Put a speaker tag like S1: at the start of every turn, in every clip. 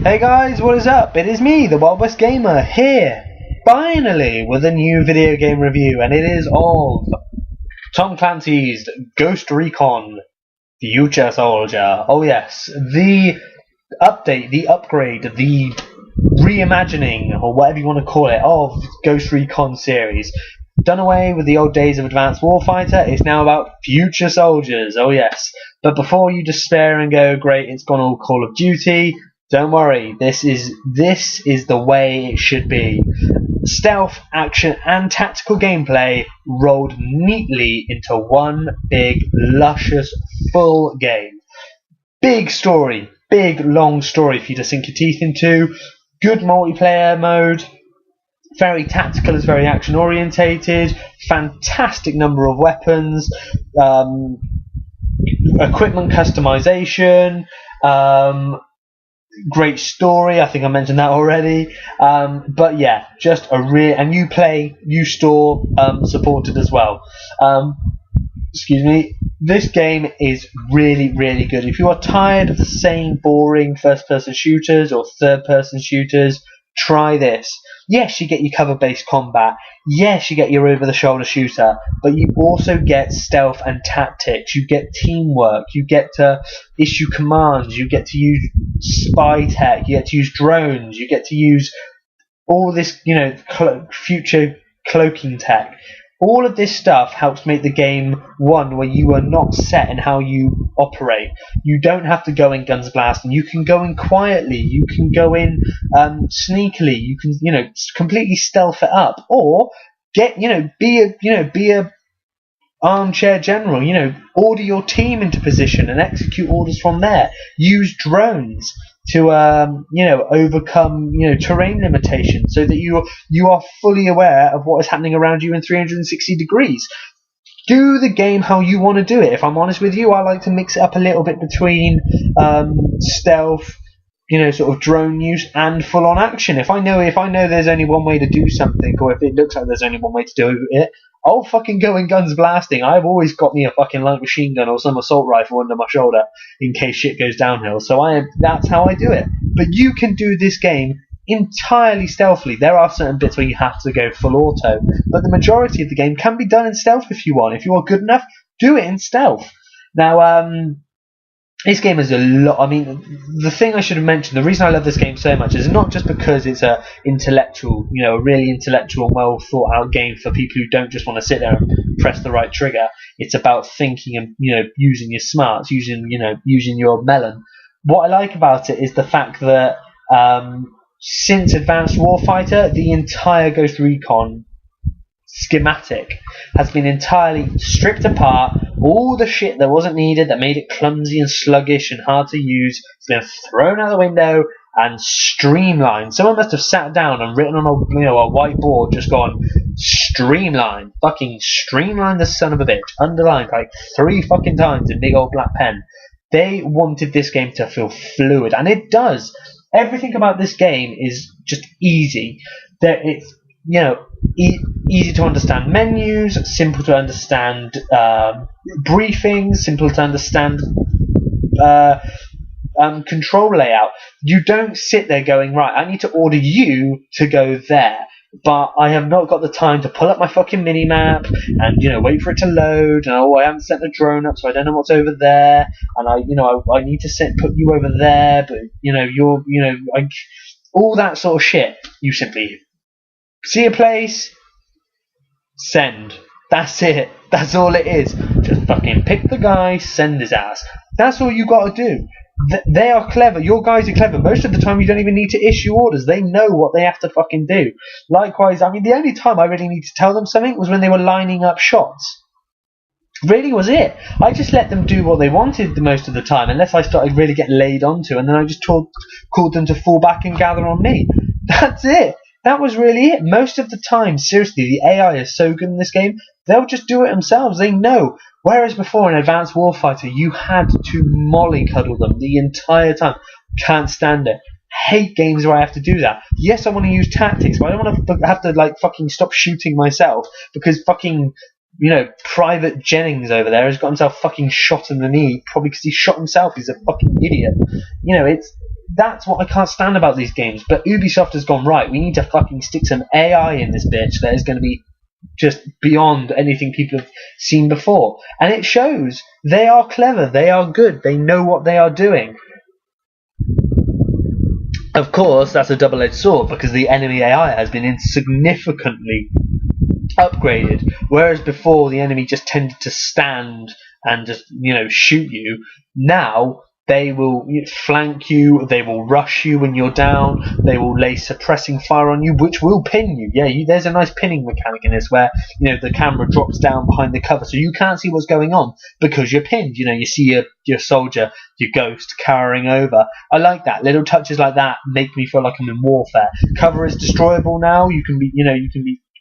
S1: Hey guys, what is up? It is me, the WildWestGamer, here, finally, with a new video game review, and it is of Tom Clancy's Ghost Recon Future Soldier. Oh yes, the update, the upgrade, the reimagining, or whatever you want to call it, of Ghost Recon series. Done away with the old days of Advanced Warfighter, it's now about Future Soldiers, oh yes. But before you despair and go, great, it's gone all Call of Duty, don't worry, this is the way it should be. Stealth, action, and tactical gameplay rolled neatly into one big, luscious, full game. Big story, big, long story for you to sink your teeth into. Good multiplayer mode. Very tactical, it's very action orientated. Fantastic number of weapons. Equipment customization. Great story, I think I mentioned that already. But yeah, just a real, and you store supported as well. Excuse me. This game is really, really good. If you are tired of the same boring first-person shooters or third-person shooters, try this. Yes, you get your cover-based combat. Yes, you get your over-the-shoulder shooter. But you also get stealth and tactics. You get teamwork. You get to issue commands. You get to use spy tech. You get to use drones. You get to use all this, future cloaking tech. All of this stuff helps make the game one where you are not set in how you operate. You don't have to go in guns blasting. You can go in quietly. You can go in sneakily. You can completely stealth it up, or be a armchair general. Order your team into position and execute orders from there. Use drones to overcome terrain limitations, so that you are fully aware of what is happening around you in 360 degrees. Do the game how you want to do it. If I'm honest with you, I like to mix it up a little bit between stealth, sort of drone use, and full on action. If I know there's only one way to do something, or if it looks like there's only one way to do it, I'll fucking go in guns blasting. I've always got me a fucking light machine gun or some assault rifle under my shoulder in case shit goes downhill. So that's how I do it. But you can do this game entirely stealthily. There are certain bits where you have to go full auto, but the majority of the game can be done in stealth if you want. If you are good enough, do it in stealth. Now, this game is a lot. I mean, the thing I should have mentioned, the reason I love this game so much is not just because it's a intellectual, a really intellectual, well thought out game for people who don't just want to sit there and press the right trigger. It's about thinking and using your smarts, using your melon. What I like about it is the fact that since Advanced Warfighter, the entire Ghost Recon schematic has been entirely stripped apart. All the shit that wasn't needed, that made it clumsy and sluggish and hard to use, has been thrown out the window and streamlined. Someone must have sat down and written on a whiteboard, just gone, streamline, fucking streamline the son of a bitch, underlined like 3 fucking times in big old black pen. They wanted this game to feel fluid, and it does. Everything about this game is just easy. It's easy to understand menus, simple to understand briefings, simple to understand control layout. You don't sit there going, right, I need to order you to go there, but I have not got the time to pull up my fucking mini-map and wait for it to load, and I haven't sent the drone up, so I don't know what's over there, and I need to put you over there, but all that sort of shit. You simply see a place, send. That's it. That's all it is. Just fucking pick the guy, send his ass. That's all you gotta do. They are clever. Your guys are clever. Most of the time you don't even need to issue orders. They know what they have to fucking do. Likewise, I mean, the only time I really need to tell them something was when they were lining up shots. Really was it. I just let them do what they wanted the most of the time, unless I started really getting laid onto, and then I just called them to fall back and gather on me. That's it. That was really it. Most of the time, seriously, the AI is so good in this game, they'll just do it themselves. They know. Whereas before in Advanced Warfighter, you had to mollycoddle them the entire time. Can't stand it. Hate games where I have to do that. Yes, I want to use tactics, but I don't want to have to fucking stop shooting myself because fucking Private Jennings over there has got himself fucking shot in the knee, probably because he shot himself. He's a fucking idiot. That's what I can't stand about these games. But Ubisoft has gone, right, we need to fucking stick some AI in this bitch that is going to be just beyond anything people have seen before. And it shows. They are clever, they are good, they know what they are doing. Of course, that's a double-edged sword, because the enemy AI has been significantly upgraded, whereas before the enemy just tended to stand and just shoot you. Now they will flank you, they will rush you when you're down, they will lay suppressing fire on you, which will pin you. There's a nice pinning mechanic in this where the camera drops down behind the cover so you can't see what's going on because you're pinned. You see your soldier, your ghost cowering over. I like that. Little touches like that make me feel like I'm in warfare. Cover is destroyable now.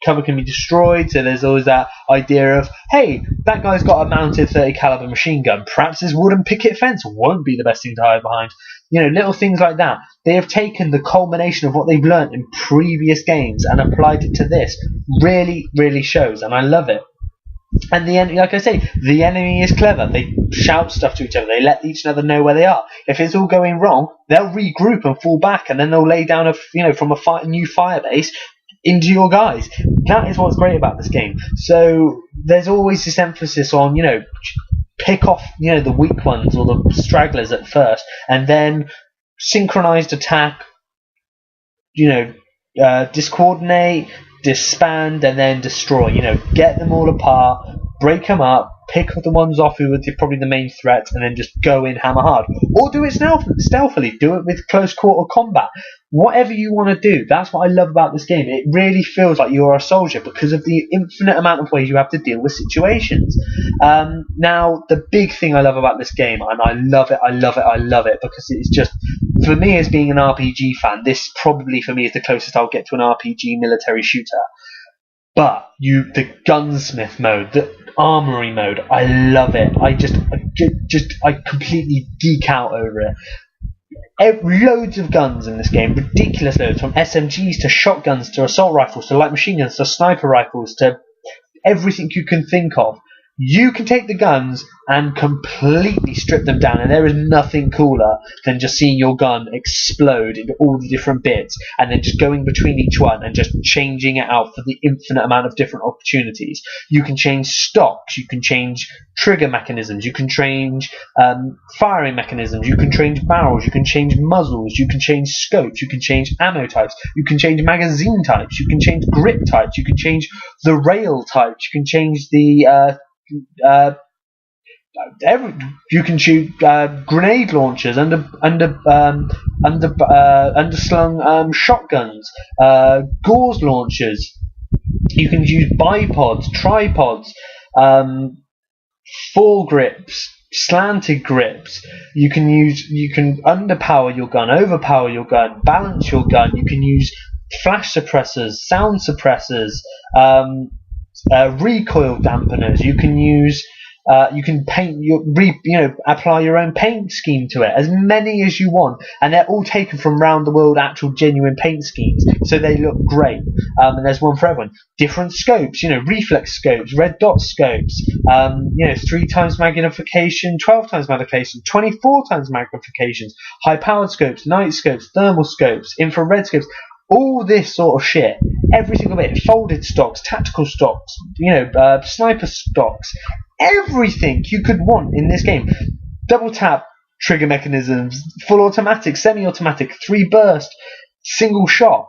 S1: Cover can be destroyed, so there's always that idea of, hey, that guy's got a mounted 30 caliber machine gun, perhaps his wooden picket fence won't be the best thing to hide behind. Little things like that. They have taken the culmination of what they've learned in previous games and applied it to this. Really, really shows, and I love it. And the enemy, like I say, the enemy is clever. They shout stuff to each other. They let each other know where they are. If it's all going wrong, they'll regroup and fall back, and then they'll lay down from a new fire base into your guys. That is what's great about this game. So there's always this emphasis on pick off the weak ones or the stragglers at first, and then synchronized attack, discoordinate, disband, and then destroy. Get them all apart, break them up, pick the ones off who are probably the main threat, and then just go in hammer hard. Or do it stealthily, do it with close quarter combat. Whatever you want to do, that's what I love about this game. It really feels like you're a soldier because of the infinite amount of ways you have to deal with situations. Now, the big thing I love about this game, and I love it because it's just, for me as being an RPG fan, this probably for me is the closest I'll get to an RPG military shooter. But the gunsmith mode, the armory mode, I love it. I completely geek out over it. Loads of guns in this game, ridiculous loads, from SMGs to shotguns to assault rifles to light machine guns to sniper rifles to everything you can think of. You can take the guns and completely strip them down, and there is nothing cooler than just seeing your gun explode into all the different bits and then just going between each one and just changing it out for the infinite amount of different opportunities. You can change stocks, you can change trigger mechanisms, you can change firing mechanisms, you can change barrels, you can change muzzles, you can change scopes, you can change ammo types, you can change magazine types, you can change grip types, you can change the rail types, you can change the you can shoot grenade launchers, underslung shotguns, gauze launchers. You can use bipods, tripods, foregrips, slanted grips. You can underpower your gun, overpower your gun, balance your gun. You can use flash suppressors, sound suppressors, recoil dampeners. You can use you can paint apply your own paint scheme to it, as many as you want, and they're all taken from round the world actual genuine paint schemes, so they look great. And there's one for everyone. Different scopes, reflex scopes, red dot scopes, 3 times magnification, 12 times magnification, 24 times magnifications, high powered scopes, night scopes, thermal scopes, infrared scopes. All this sort of shit, every single bit, folded stocks, tactical stocks, sniper stocks, everything you could want in this game. Double tap trigger mechanisms, full automatic, semi-automatic, 3 burst, single shot.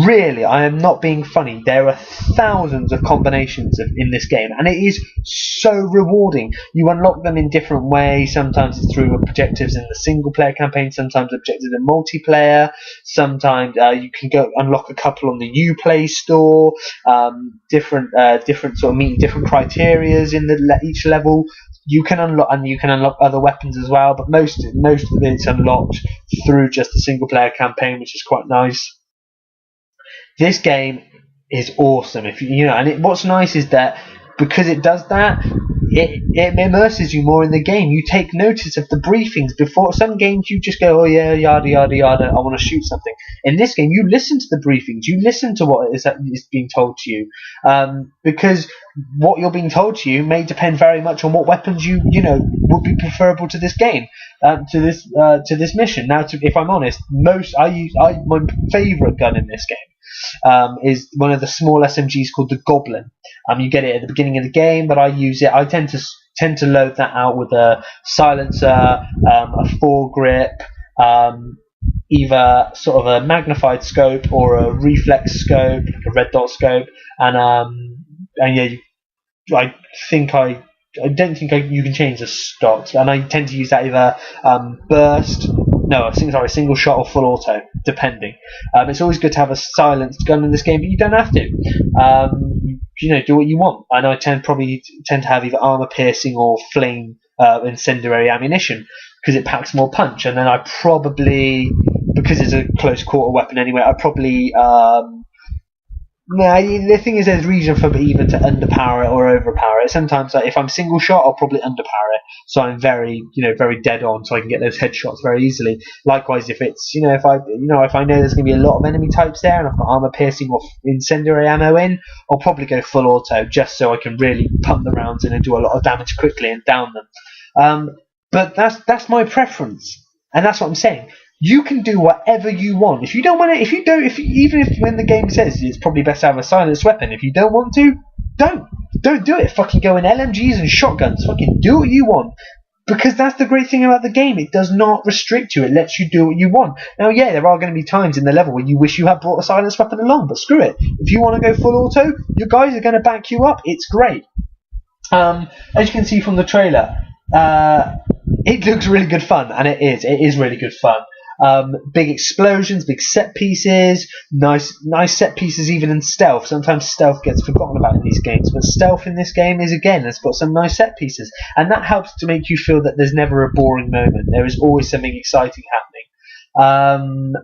S1: Really, I am not being funny. There are thousands of combinations in this game, and it is so rewarding. You unlock them in different ways. Sometimes it's through objectives in the single-player campaign, sometimes objectives in multiplayer, sometimes you can go unlock a couple on the Uplay store, different sort of meeting different criterias in each level. You can unlock other weapons as well, but most of it's unlocked through just the single-player campaign, which is quite nice. This game is awesome. What's nice is that because it does that, it immerses you more in the game. You take notice of the briefings before. Some games you just go, oh yeah, yada yada yada, I want to shoot something. In this game, you listen to the briefings, you listen to what is being told to you, because what you're being told to you may depend very much on what weapons you know would be preferable to this game, to this mission. Now, if I'm honest, my favourite gun in this game is one of the small SMGs called the Goblin. You get it at the beginning of the game, but I use it. I tend to load that out with a silencer, a foregrip, either sort of a magnified scope or a reflex scope, like a red dot scope, and yeah, I don't think you can change the stocks, and I tend to use that either burst. No, single shot or full auto, depending. It's always good to have a silenced gun in this game, but you don't have to. Do what you want. And I tend to have either armor piercing or flame incendiary ammunition because it packs more punch. And then I probably, because it's a close quarter weapon anyway, I probably the thing is, there's reason for either to underpower it or overpower it. Sometimes, like, if I'm single shot, I'll probably underpower it, so I'm very dead on, so I can get those headshots very easily. Likewise, if it's if I know there's going to be a lot of enemy types there, and I've got armor piercing or incendiary ammo in, I'll probably go full auto just so I can really pump the rounds in and do a lot of damage quickly and down them. But that's my preference, and that's what I'm saying. You can do whatever you want. If you don't want to, even if when the game says it's probably best to have a silenced weapon, if you don't want to, don't do it. Fucking go in LMGs and shotguns. Fucking do what you want, because that's the great thing about the game. It does not restrict you. It lets you do what you want. Now, yeah, there are going to be times in the level where you wish you had brought a silenced weapon along, but screw it. If you want to go full auto, your guys are going to back you up. It's great. As you can see from the trailer, it looks really good fun, and it is really good fun. Big explosions, big set pieces, nice set pieces even in stealth. Sometimes stealth gets forgotten about in these games, but stealth in this game has got some nice set pieces, and that helps to make you feel that there's never a boring moment. There is always something exciting happening.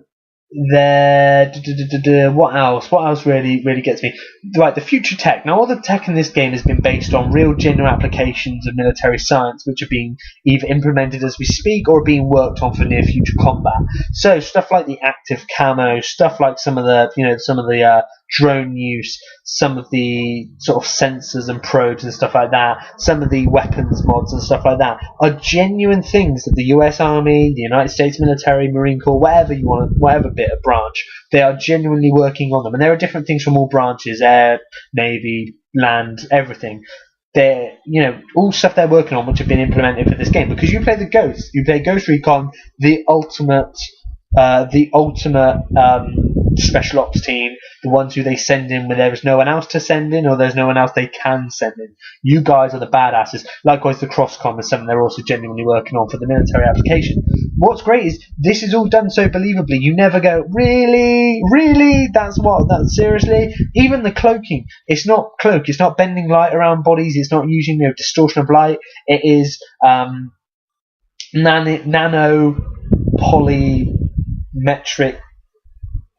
S1: What else really gets me? Right, the future tech. Now, all the tech in this game has been based on real genuine applications of military science, which are being either implemented as we speak or being worked on for near future combat. So stuff like the active camo, stuff like some of the drone use, some of the sort of sensors and probes and stuff like that, some of the weapons mods and stuff like that are genuine things that the US Army, the United States military, Marine Corps, whatever bit of branch, they are genuinely working on them. And there are different things from all branches: air, navy, land, everything. They're all stuff they're working on, which have been implemented for this game. Because you play Ghost Recon, the ultimate special ops team, the ones who they send in when there is no one else to send in, or there's no one else they can send in. You guys are the badasses. Likewise, the cross-com is something they're also genuinely working on for the military application. What's great is this is all done so believably. You never go, really? That's seriously? Even the cloaking, it's not bending light around bodies, it's not using distortion of light. It is nano polymetric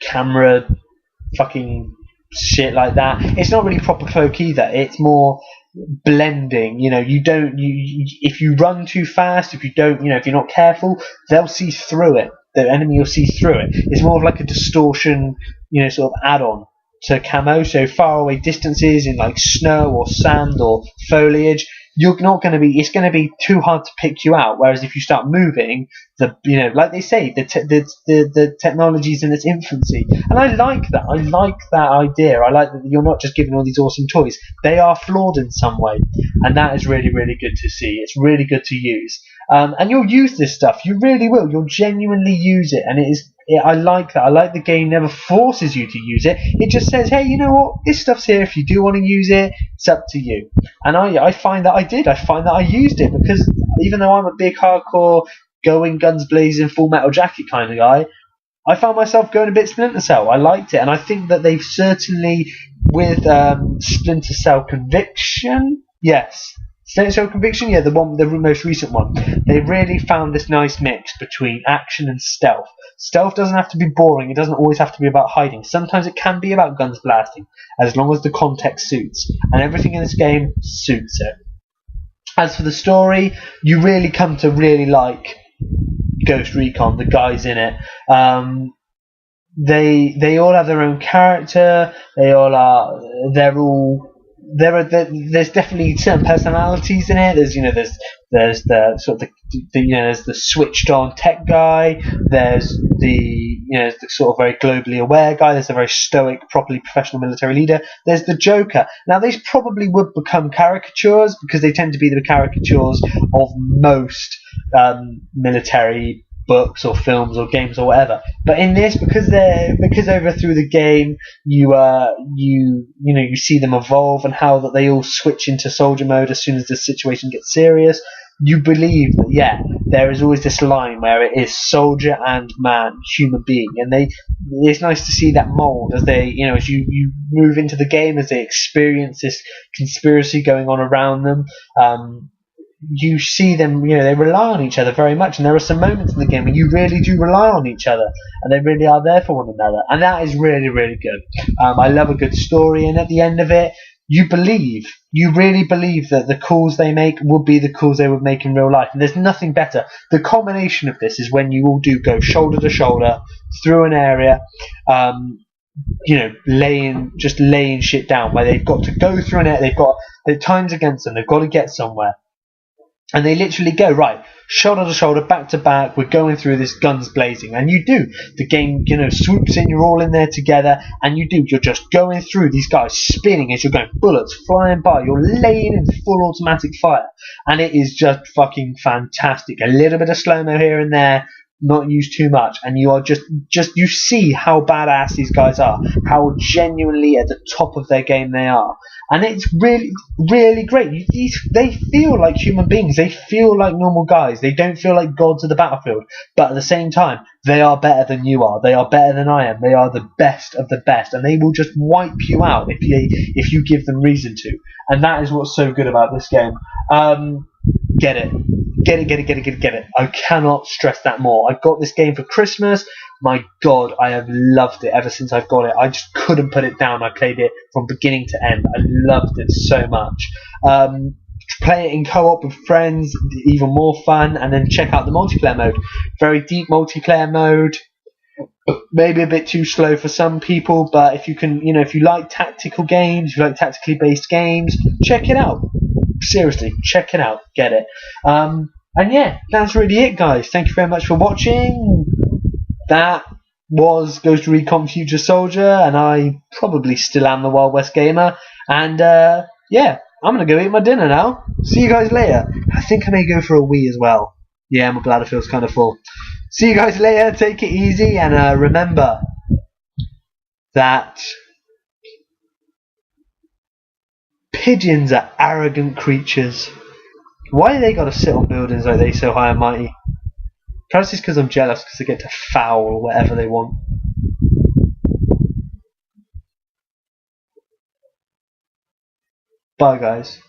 S1: camera fucking shit like that. It's not really proper cloak either. It's more blending. If you run too fast, if you're not careful, they'll see through it. The enemy will see through it. It's more of like a distortion, sort of add-on to camo. So far away distances in like snow or sand or foliage, it's going to be too hard to pick you out. Whereas if you start moving, like they say, the technology's in its infancy, and I like that. I like that idea. I like that you're not just given all these awesome toys; they are flawed in some way, and that is really, really good to see. It's really good to use, and you'll use this stuff. You really will. You'll genuinely use it, and it is. I like that. I like the game never forces you to use it. It just says, hey, you know what? This stuff's here. If you do want to use it, it's up to you. And I find that I did. I find that I used it, because even though I'm a big hardcore, going guns blazing, full metal jacket kind of guy, I found myself going a bit Splinter Cell. I liked it, and I think that they've certainly, with Splinter Cell Conviction, yes, Saints Row Conviction, yeah, the most recent one. They really found this nice mix between action and stealth. Stealth doesn't have to be boring. It doesn't always have to be about hiding. Sometimes it can be about guns blasting, as long as the context suits. And everything in this game suits it. As for the story, you really come to really like Ghost Recon, the guys in it. They all have their own character. There's definitely certain personalities in it. There's the sort of there's the switched on tech guy. There's the sort of very globally aware guy. There's a very stoic, properly professional military leader. There's the Joker. Now these probably would become caricatures because they tend to be the caricatures of most military books or films or games or whatever. But in this, because over through the game you see them evolve and how that they all switch into soldier mode as soon as the situation gets serious. You believe that there is always this line where it is soldier and man, human being, and it's nice to see that mold as they as you move into the game, as they experience this conspiracy going on around them. You see them, they rely on each other very much, and there are some moments in the game where you really do rely on each other, and they really are there for one another, and that is really, really good. I love a good story, and at the end of it, you really believe that the calls they make would be the calls they would make in real life, and there's nothing better. The culmination of this is when you all do go shoulder to shoulder through an area, laying shit down, where they've got to go through an area, they've got the time's against them, they've got to get somewhere. And they literally go, right, shoulder to shoulder, back to back, we're going through this guns blazing. And you do. The game, swoops in, you're all in there together, and you're just going through these guys spinning as you're going, bullets flying by, you're laying in full automatic fire. And it is just fucking fantastic. A little bit of slow-mo here and there, not used too much, and you are just you see how badass these guys are, how genuinely at the top of their game they are, and it's really, really great. They feel like human beings, they feel like normal guys, they don't feel like gods of the battlefield, but at the same time, they are better than you are, they are better than I am, they are the best of the best, and they will just wipe you out if you give them reason to, and that is what's so good about this game. Get it. I cannot stress that more. I got this game for Christmas. My God, I have loved it ever since I've got it. I just couldn't put it down. I played it from beginning to end. I loved it so much. Play it in co-op with friends, even more fun. And then check out the multiplayer mode. Very deep multiplayer mode. Maybe a bit too slow for some people, but if you like tactical games, if you like tactically based games, check it out. Seriously, check it out, get it. And yeah, that's really it, guys. Thank you very much for watching. That was Ghost Recon Future Soldier, and I probably still am the WildWestGamer. And yeah, I'm gonna go eat my dinner now. See you guys later. I think I may go for a wee as well. Yeah, my bladder feels kind of full. See you guys later. Take it easy, and remember that pigeons are arrogant creatures. Why do they gotta sit on buildings like they so high and mighty? Perhaps it's because I'm jealous because they get to foul whatever they want. Bye, guys.